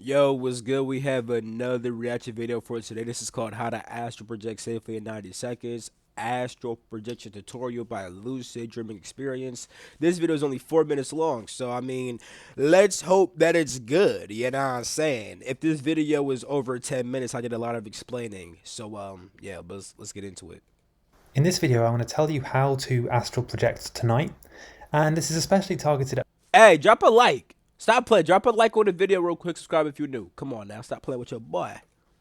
Yo, what's good? We have another reaction video for today. This is called How to Astral Project Safely in 90 Seconds. Astral Projection Tutorial by Lucid Dreaming Experience. This video is only 4 minutes long, so I mean, let's hope that it's good. You know what I'm saying? If this video was over 10 minutes, I did a lot of explaining. So yeah, but let's get into it. In this video, I want to tell you how to astral project tonight, and this is especially targeted at Hey, drop a like. Stop playing. Drop a like on the video real quick. Subscribe if you're new. Come on now, stop playing with your boy.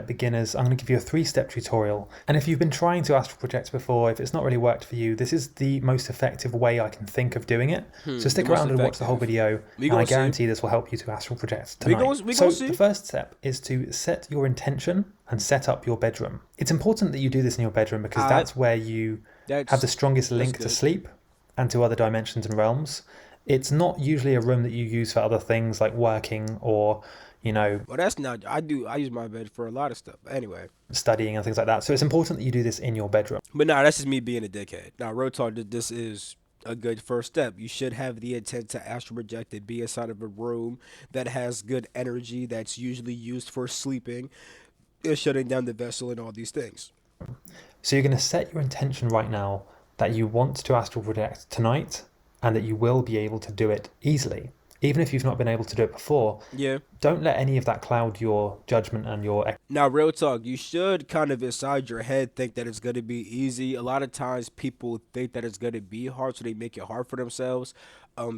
beginners. I'm going to give you a 3-step tutorial, and if you've been trying to astral project before, if it's not really worked for you, this is the most effective way I can think of doing it. So The stick most around and watch the whole effective. video, We and I gonna see. guarantee this will help you to astral project We tonight. gonna we So gonna the see. first step is to set your intention and set up your bedroom. It's important that you do this in your bedroom because I that's where you have the that's strongest that's link to good. sleep and to other dimensions and realms. It's not usually a room that you use for other things like working or, Well, that's not. I use my bed for a lot of stuff. Anyway, studying and things like that. So it's important that you do this in your bedroom. but nah, that's just me being a dickhead. Now, real talk. This is a good first step. You should have the intent to astral project and be inside of a room that has good energy. That's usually used for sleeping, shutting down the vessel, and all these things. So you're going to set your intention right now that you want to astral project tonight and that you will be able to do it easily. Even if you've not been able to do it before, Yeah. don't let any of that cloud your judgment and your Now, real talk, you should kind of inside your head think that it's going to be easy. A lot of times people think that it's going to be hard, so they make it hard for themselves.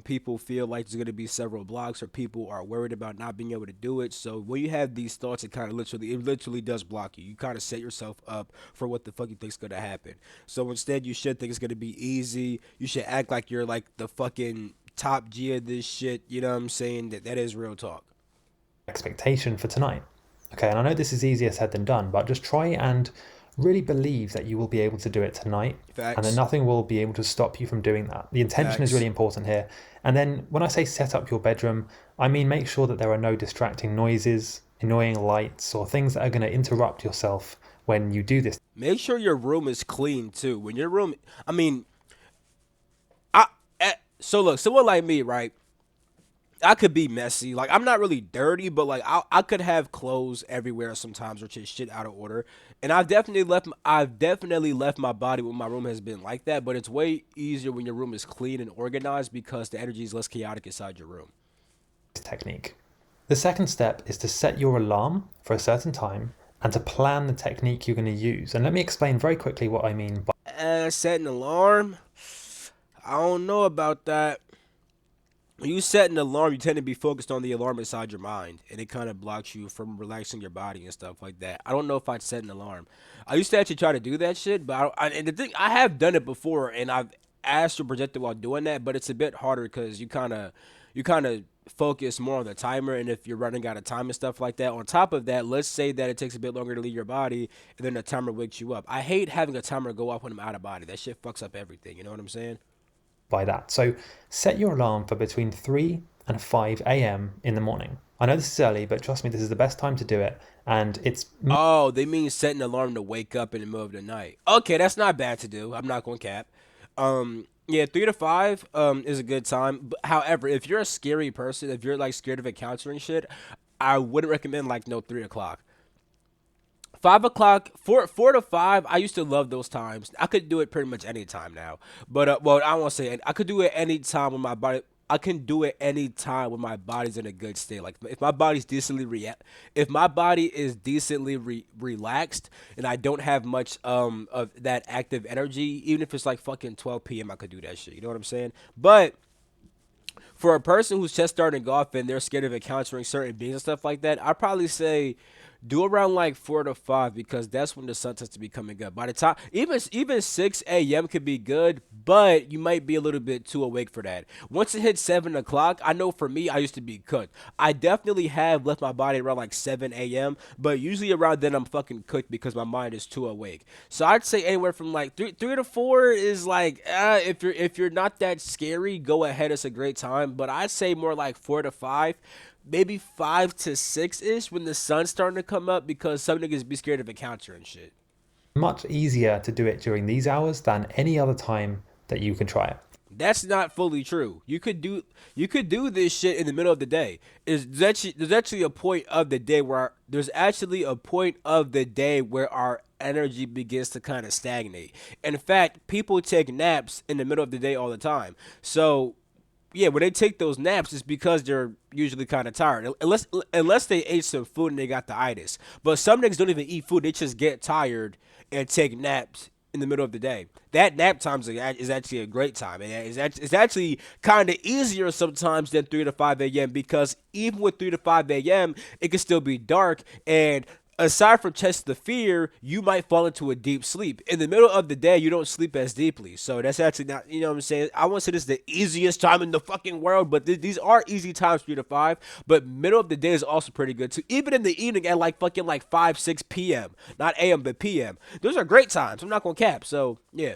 People feel like there's going to be several blocks, or people are worried about not being able to do it. So when you have these thoughts, it literally does block you. You kind of set yourself up for what the fuck you think's going to happen. So instead, you should think it's going to be easy. You should act like you're like the fucking top G of this shit. You know what I'm saying? That is real talk. expectation for tonight. Okay, and I know this is easier said than done, but just try and really believe that you will be able to do it tonight and that Facts. nothing will be able to stop you from doing that. The intention is really Facts. important here. And then when I say set up your bedroom, I mean make sure that there are no distracting noises, annoying lights, or things that are going to interrupt yourself when you do this. Make sure your room is clean too. When your room, I mean, I so look, someone like me, right? I could be messy. Like I'm not really dirty, but like I could have clothes everywhere sometimes, or just shit out of order. And I've definitely left my body when my room has been like that. But it's way easier when your room is clean and organized because the energy is less chaotic inside your room. Technique. The second step is to set your alarm for a certain time and to plan the technique you're going to use. And let me explain very quickly what I mean by Set an alarm. I don't know about that. When you set an alarm, you tend to be focused on the alarm inside your mind, and it kind of blocks you from relaxing your body and stuff like that. I don't know if I'd set an alarm. I used to actually try to do that shit, but and the thing, I have done it before, and I've astral projected while doing that, but it's a bit harder because you kind of focus more on the timer, and if you're running out of time and stuff like that. On top of that, let's say that it takes a bit longer to leave your body, and then the timer wakes you up. I hate having a timer go off when I'm out of body. That shit fucks up everything. You know what I'm saying? that. So set your alarm for between 3 and 5 a.m. in the morning. I know this is early, but trust me, this is the best time to do it. And it's Oh, they mean setting an alarm to wake up in the middle of the night. Okay, that's not bad to do. I'm not going to cap. Yeah, 3 to 5 is a good time. But, however, if you're a scary person, if you're like scared of encountering shit, I wouldn't recommend like no 3 o'clock. 5 o'clock, four to five. I used to love those times. I could do it pretty much any time now. But well, I won't say I could do it any time when my body. I can do it any time when my body's in a good state. Like if my body's if my body is decently relaxed and I don't have much of that active energy, even if it's like fucking 12 p.m., I could do that shit. You know what I'm saying? But for a person who's just starting golf and they're scared of encountering certain beings and stuff like that, I'd probably say do around like 4 to 5 because that's when the sun tends to be coming up. By the time even 6 a.m. could be good, but you might be a little bit too awake for that. Once it hits 7 o'clock, I know for me I used to be cooked. I definitely have left my body around like 7 a.m., but usually around then I'm fucking cooked because my mind is too awake. So I'd say anywhere from like three to four is like if you're not that scary, go ahead. It's a great time, but I'd say more like 4 to 5, maybe 5 to 6 ish when the sun's starting to come up because some niggas be scared of encountering shit. much easier to do it during these hours than any other time that you can try it. That's not fully true. You could do this shit in the middle of the day. There's actually a point of the day where our energy begins to kind of stagnate. In fact, people take naps in the middle of the day all the time. So yeah, when they take those naps, it's because they're usually kind of tired, unless they ate some food and they got the itis. But some niggas don't even eat food; they just get tired and take naps in the middle of the day. That nap time is actually a great time, and it's actually kind of easier sometimes than 3 to 5 a.m. because even with 3 to 5 a.m., it can still be dark and aside from chest the fear, you might fall into a deep sleep. In the middle of the day, you don't sleep as deeply. So that's actually not, you know what I'm saying? I won't say this is the easiest time in the fucking world, but these are easy times, 3 to 5. But middle of the day is also pretty good too. Even in the evening at like fucking like 5, 6 p.m., not a.m., but p.m. Those are great times. I'm not going to cap. So yeah.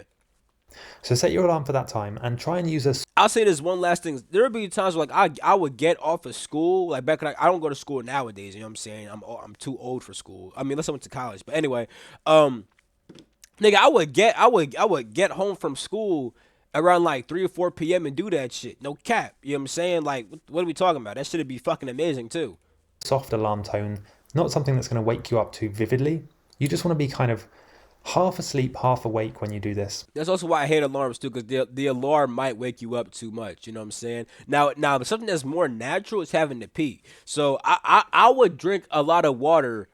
So set your alarm for that time and try and use a I'll say this one last thing. There would be times where, like I would get off of school like back when I don't go to school nowadays. You know what I'm saying? I'm too old for school. I mean, unless I went to college. But anyway, um, nigga, I would get home from school around like 3 or 4 p.m. and do that shit. No cap. You know what I'm saying? Like, what are we talking about? That should be fucking amazing too. soft alarm tone, not something that's going to wake you up too vividly. You just want to be kind of half asleep, half awake when you do this. That's also why I hate alarms too, because the alarm might wake you up too much. You know what I'm saying? Now, but something that's more natural is having to pee. So I would drink a lot of water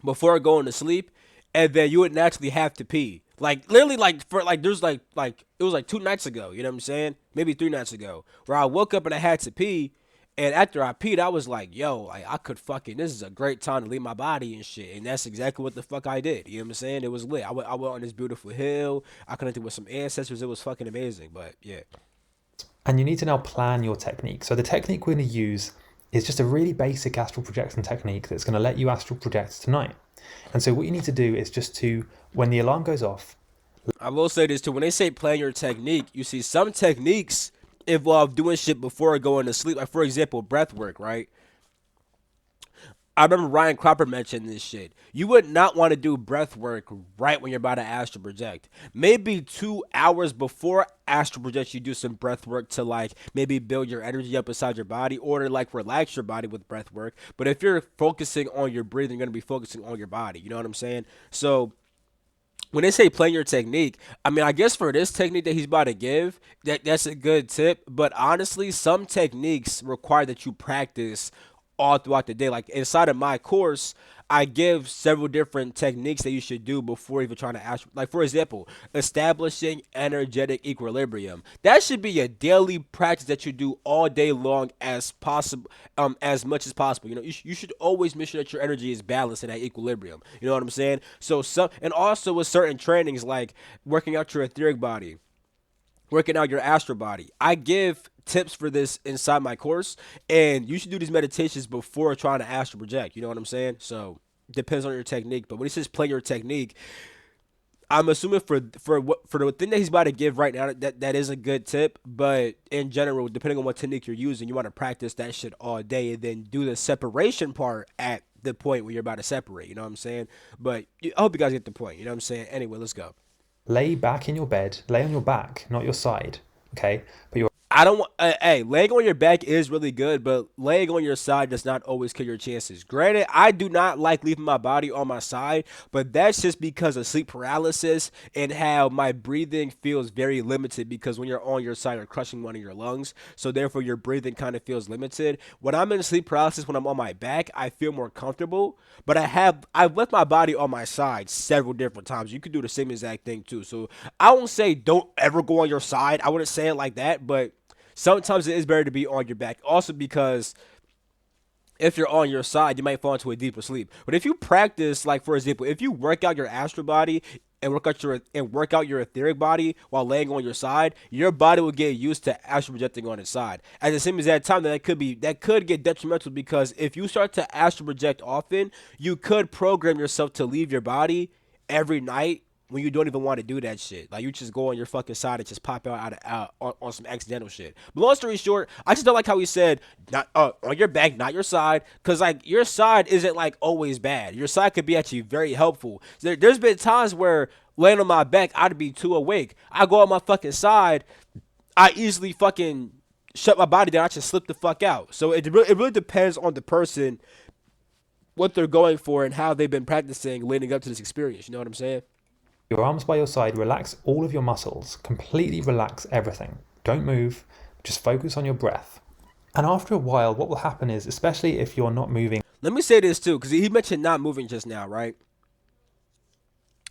before going to sleep, and then you would naturally have to pee. Like literally, like for like there's like it was like 2 nights ago. You know what I'm saying? Maybe 3 nights ago, where I woke up and I had to pee. And after I peed, I was like, yo, like I could fucking, this is a great time to leave my body and shit. And that's exactly what the fuck I did. You know what I'm saying? It was lit. I went on this beautiful hill. I connected with some ancestors. It was fucking amazing. But yeah. And you need to now plan your technique. So the technique we're going to use is just a really basic astral projection technique that's going to let you astral project tonight. And so what you need to do is just to, when the alarm goes off, I will say this too. When they say plan your technique, you see some techniques involve doing shit before going to sleep. Like for example, breath work, right? I remember Ryan Cropper mentioned this shit. You would not want to do breath work right when you're about to astral project. Maybe 2 hours before astral project, you do some breath work to like maybe build your energy up inside your body or to like relax your body with breath work. But if you're focusing on your breathing, you're gonna be focusing on your body. You know what I'm saying? So when they say play your technique, I mean, I guess for this technique that he's about to give, that's a good tip. But honestly, some techniques require that you practice all throughout the day. Like inside of my course, I give several different techniques that you should do before even trying to ask. Like for example, establishing energetic equilibrium. That should be a daily practice that you do all day long as possible, as much as possible. You know, you should always make sure that your energy is balanced and at equilibrium. You know what I'm saying? So some, and also with certain trainings like working out your etheric body, working out your astral body. I give tips for this inside my course, and you should do these meditations before trying to astral project. You know what I'm saying? So depends on your technique. But when he says play your technique, I'm assuming for the thing that he's about to give right now, that is a good tip. But in general, depending on what technique you're using, you want to practice that shit all day, and then do the separation part at the point where you're about to separate. You know what I'm saying? But I hope you guys get the point. You know what I'm saying? Anyway, let's go. lay back in your bed, lay on your back, not your side, okay? But you're I don't want. Hey, laying on your back is really good, but laying on your side does not always kill your chances. Granted, I do not like leaving my body on my side, but that's just because of sleep paralysis and how my breathing feels very limited. Because when you're on your side, you're crushing one of your lungs, so therefore your breathing kind of feels limited. When I'm in sleep paralysis, when I'm on my back, I feel more comfortable. But I've left my body on my side several different times. You could do the same exact thing too. So I won't say don't ever go on your side. I wouldn't say it like that, but sometimes it is better to be on your back. Also because if you're on your side, you might fall into a deeper sleep. But if you practice, like for example, if you work out your astral body and work out your etheric body while laying on your side, your body will get used to astral projecting on its side. At the same as that time, that could get detrimental because if you start to astral project often, you could program yourself to leave your body every night when you don't even want to do that shit. Like you just go on your fucking side and just pop out on some accidental shit. But long story short, I just don't like how he said not on your back, not your side, because like your side isn't like always bad. Your side could be actually very helpful. There's been times where laying on my back, I'd be too awake. I go on my fucking side I easily fucking shut my body down. I just slip the fuck out. So it really depends on the person, what they're going for, and how they've been practicing leading up to this experience. You know what I'm saying? Your arms by your side, relax all of your muscles, completely relax everything. Don't move, just focus on your breath. And after a while, what will happen is, especially if you're not moving, Let me say this too, because he mentioned not moving just now, right?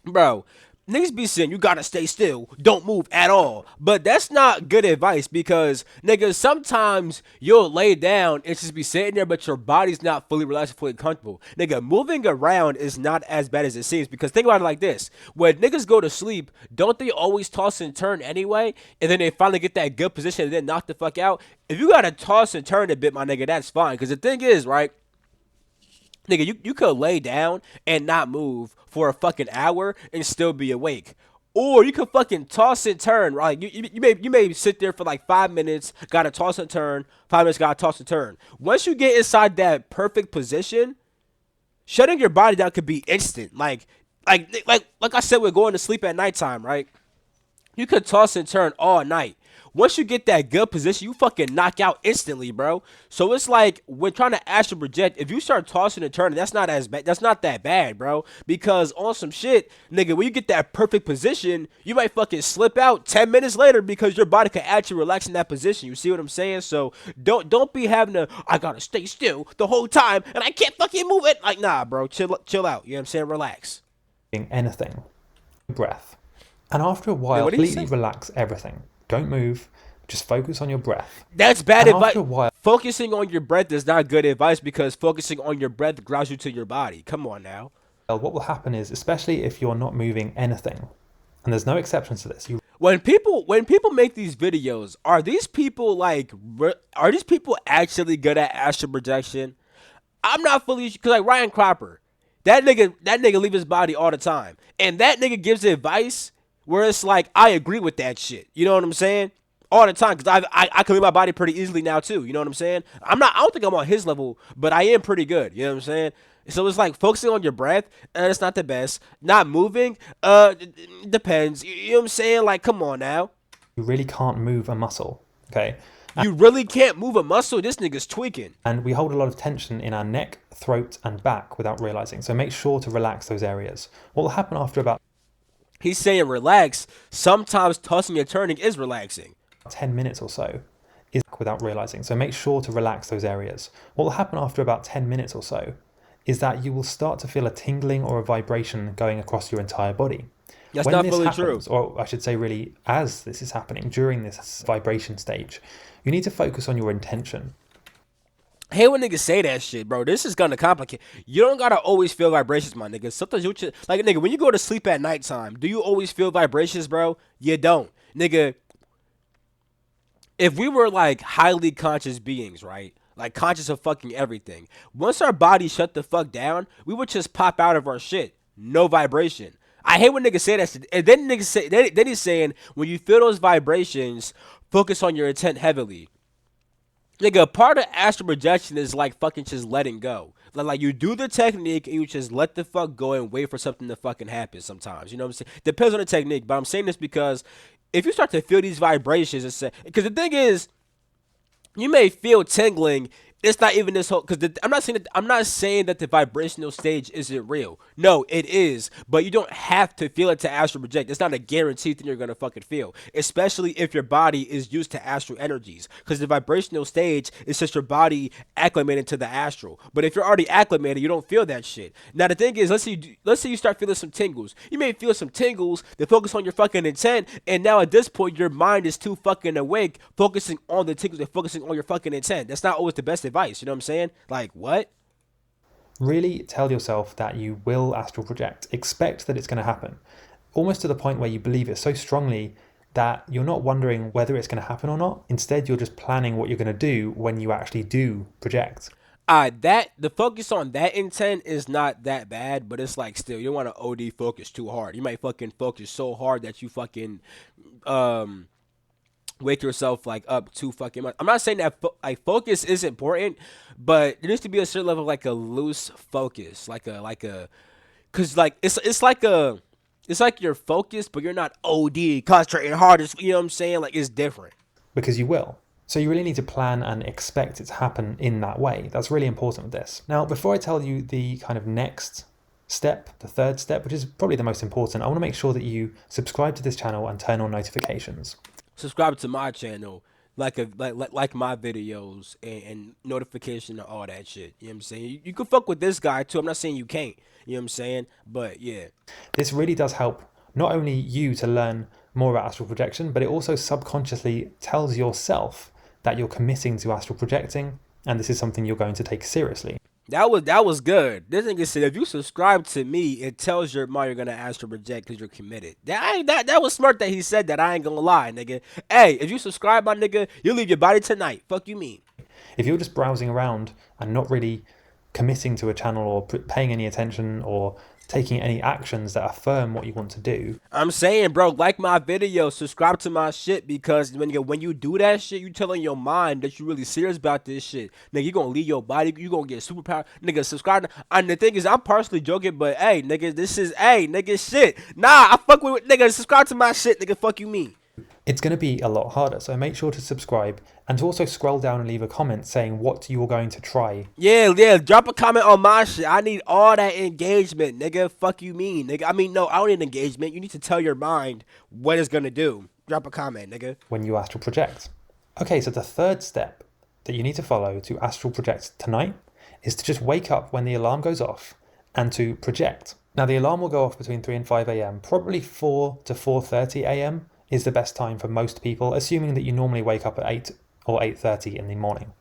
Bro, niggas be saying you gotta stay still, don't move at all. But that's not good advice because niggas sometimes you'll lay down and just be sitting there, but your body's not fully relaxed, fully comfortable. Nigga, moving around is not as bad as it seems because think about it like this: when niggas go to sleep, don't they always toss and turn anyway? And then they finally get that good position and then knock the fuck out. If you gotta toss and turn a bit, my nigga, that's fine. Because the thing is, right? Nigga, you could lay down and not move for a fucking hour and still be awake. Or you could fucking toss and turn, right? You may sit there for like 5 minutes, gotta toss and turn, 5 minutes, gotta toss and turn. Once you get inside that perfect position, shutting your body down could be instant. Like I said, we're going to sleep at nighttime, right? You could toss and turn all night. Once you get that good position, you fucking knock out instantly, bro. So it's like when trying to astral project, if you start tossing and turning, that's not as bad. That's not that bad, bro. Because on some shit, nigga, when you get that perfect position, you might fucking slip out 10 minutes later because your body can actually relax in that position. You see what I'm saying? So don't be having to. I gotta stay still the whole time and I can't fucking move it. Like nah, bro. Chill out. You know what I'm saying? Relax. anything, breath. And after a Wait, while, what did he completely say? relax everything. Don't move, just focus on your breath. That's bad And advice. after a while, Focusing on your breath is not good advice because focusing on your breath grounds you to your body. Come on now. what will happen is, especially if you're not moving anything, and there's no exceptions to this, you When people make these videos, are these people are these people actually good at astral projection? I'm not fully because like Ryan Cropper, that nigga leave his body all the time, and that nigga gives advice where it's like I agree with that shit. You know what I'm saying? All the time because I can leave my body pretty easily now too. You know what I'm saying? I don't think I'm on his level, but I am pretty good. You know what I'm saying? So it's like focusing on your breath, and it's not the best. Not moving, depends. You know what I'm saying? Like, come on now. really can't move a muscle. Okay. You really can't move a muscle. This nigga's tweaking. And we hold a lot of tension in our neck, throat, and back without realizing. So make sure to relax those areas. What will happen after about He's saying relax. Sometimes tossing and turning is relaxing. 10 minutes or so is without realizing. So make sure to relax those areas. What will happen after about 10 minutes or so is that you will start to feel a tingling or a vibration going across your entire body. That's When not this fully true. happens, or I should say really as this is happening during this vibration stage, you need to focus on your intention. I hate when niggas say that shit, bro. This is gonna complicate. You don't gotta always feel vibrations, my nigga. Sometimes you just like nigga, when you go to sleep at nighttime, do you always feel vibrations, bro? You don't. Nigga, if we were like highly conscious beings, right? Like conscious of fucking everything. Once our body shut the fuck down, we would just pop out of our shit. No vibration. I hate when niggas say that shit. And then niggas say then he's saying when you feel those vibrations, focus on your intent heavily. Nigga, part of astral projection is like fucking just letting go. Like you do the technique and you just let the fuck go and wait for something to fucking happen sometimes. You know what I'm saying? Depends on the technique, but I'm saying this because if you start to feel these vibrations and say, because the thing is, you may feel tingling. It's not even this whole because I'm not saying that the vibrational stage isn't real. No, it is, but you don't have to feel it to astral project. It's not a guaranteed thing you're gonna fucking feel, especially if your body is used to astral energies. Because the vibrational stage is just your body acclimated to the astral. But if you're already acclimated, you don't feel that shit. Now the thing is, let's say you start feeling some tingles. You may feel some tingles that focus on your fucking intent, and now at this point your mind is too fucking awake, focusing on the tingles and focusing on your fucking intent. That's not always the best advice. You know what I'm saying? Like what? Really tell yourself that you will astral project. Expect that it's going to happen. Almost to the point where you believe it so strongly that you're not wondering whether it's going to happen or not. Instead, you're just planning what you're going to do when you actually do project. That the focus on that intent is not that bad, but it's like still you don't want to OD focus too hard. You might fucking focus so hard that you fucking um wake yourself like up too fucking much. I'm not saying that like focus is important, but there needs to be a certain level of like a loose focus, cause like it's like you're focused, but you're not OD concentrating hard. You know what I'm saying? Like it's different. because you will. So you really need to plan and expect it to happen in that way. That's really important with this. Now, before I tell you the kind of next step, the third step, which is probably the most important, I want to make sure that you subscribe to this channel and turn on notifications. Subscribe to my channel, like my videos and notification and all that shit. You know what I'm saying? You can fuck with this guy too. I'm not saying you can't. You know what I'm saying? But yeah. This really does help not only you to learn more about astral projection, but it also subconsciously tells yourself that you're committing to astral projecting, and this is something you're going to take seriously. That was good. This nigga said if you subscribe to me, it tells your mind you're gonna ask to reject because you're committed. That was smart that he said that. I ain't gonna lie, nigga. Hey, if you subscribe, my nigga, you leave your body tonight. Fuck you mean? If you're just browsing around and not really committing to a channel or paying any attention or taking any actions that affirm what you want to do. I'm saying, bro, like my video, subscribe to my shit because when you do that shit, you telling your mind that you really serious about this shit. Nigga, you gonna leave your body, you gonna get superpower. Nigga, subscribe. And the thing is, I'm partially joking, but hey, nigga, nigga, shit. Nah, I fuck with nigga. Subscribe to my shit, nigga. Fuck you, me. It's going to be a lot harder, so make sure to subscribe and to also scroll down and leave a comment saying what you're going to try. Yeah, drop a comment on my shit. I need all that engagement, nigga. Fuck you mean, nigga. I mean, no, I don't need engagement. You need to tell your mind what it's gonna do. Drop a comment, nigga. When you astral project. Okay, so the third step that you need to follow to astral project tonight is to just wake up when the alarm goes off and to project. Now, the alarm will go off between 3 and 5 a.m., probably 4 to 4:30 a.m. is the best time for most people, assuming that you normally wake up at 8 or 8:30 in the morning.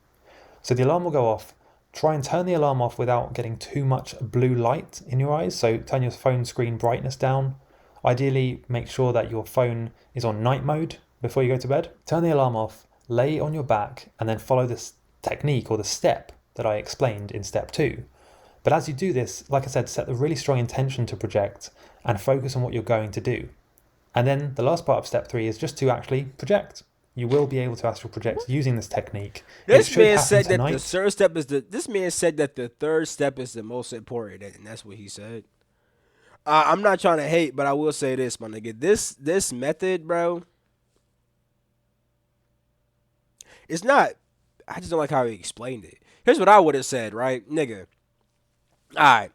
So the alarm will go off. Try and turn the alarm off without getting too much blue light in your eyes. So turn your phone screen brightness down. Ideally, make sure that your phone is on night mode before you go to bed. Turn the alarm off, lay on your back, and then follow this technique or the step that I explained in step 2. But as you do this, like I said, set a really strong intention to project and focus on what you're going to do. And then the last part of step 3 is just to actually project. You will be able to astral project using this technique. This man said that the third step is This man said that the third step is the most important, and that's what he said. I'm not trying to hate, but I will say this, my nigga. This method, bro. It's not. I just don't like how he explained it. Here's what I would have said, right, nigga. All right,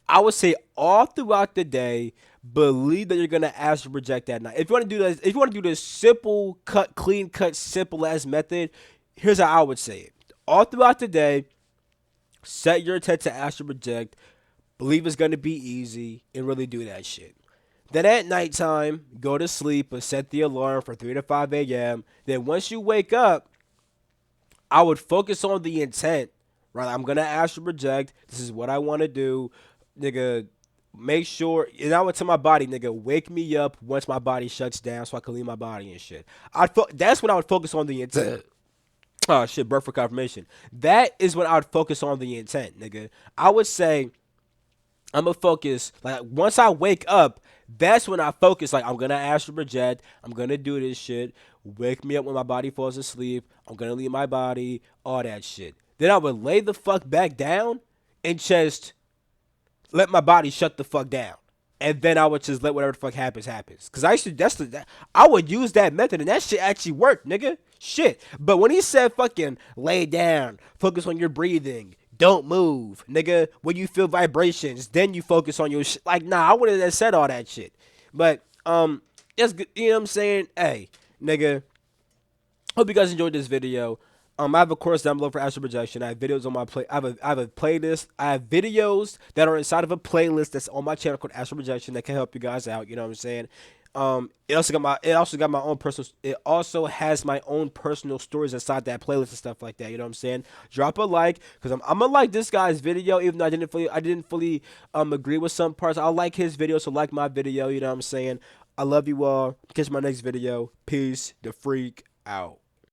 I would say all throughout the day, believe that you're gonna astral project that night. If you want to do this, if you want to do this simple cut, clean cut, simple ass method, here's how I would say it. All throughout the day, set your intent to astral project. Believe it's gonna be easy and really do that shit. Then at nighttime, go to sleep and set the alarm for 3 to 5 a.m. Then once you wake up, I would focus on the intent. Right, I'm gonna astral project. This is what I want to do, nigga. Make sure, and I would tell my body, nigga, wake me up once my body shuts down so I can leave my body and shit. That's when I would focus on the intent. Oh shit, birth for confirmation. That is when I would focus on the intent, nigga. I would say I'm gonna focus, like, once I wake up, that's when I focus, like, I'm gonna astral project, I'm gonna do this shit, wake me up when my body falls asleep, I'm gonna leave my body, all that shit. Then I would lay the fuck back down and just let my body shut the fuck down. And then I would just let whatever the fuck happens, happens. Cause I would use that method and that shit actually worked, nigga. Shit. But when he said fucking lay down, focus on your breathing, don't move, nigga. When you feel vibrations, then you focus on your shit. Like, nah, I wouldn't have said all that shit. But, that's good. You know what I'm saying? Hey, nigga. Hope you guys enjoyed this video. I have a course down below for astral projection. I have videos on my I have a playlist. I have videos that are inside of a playlist that's on my channel called Astral Projection that can help you guys out. You know what I'm saying? It also has my own personal stories inside that playlist and stuff like that. You know what I'm saying? Drop a like, because I'm gonna like this guy's video, even though I didn't fully agree with some parts. I'll like his video, so like my video. You know what I'm saying? I love you all. Catch my next video. Peace the freak out.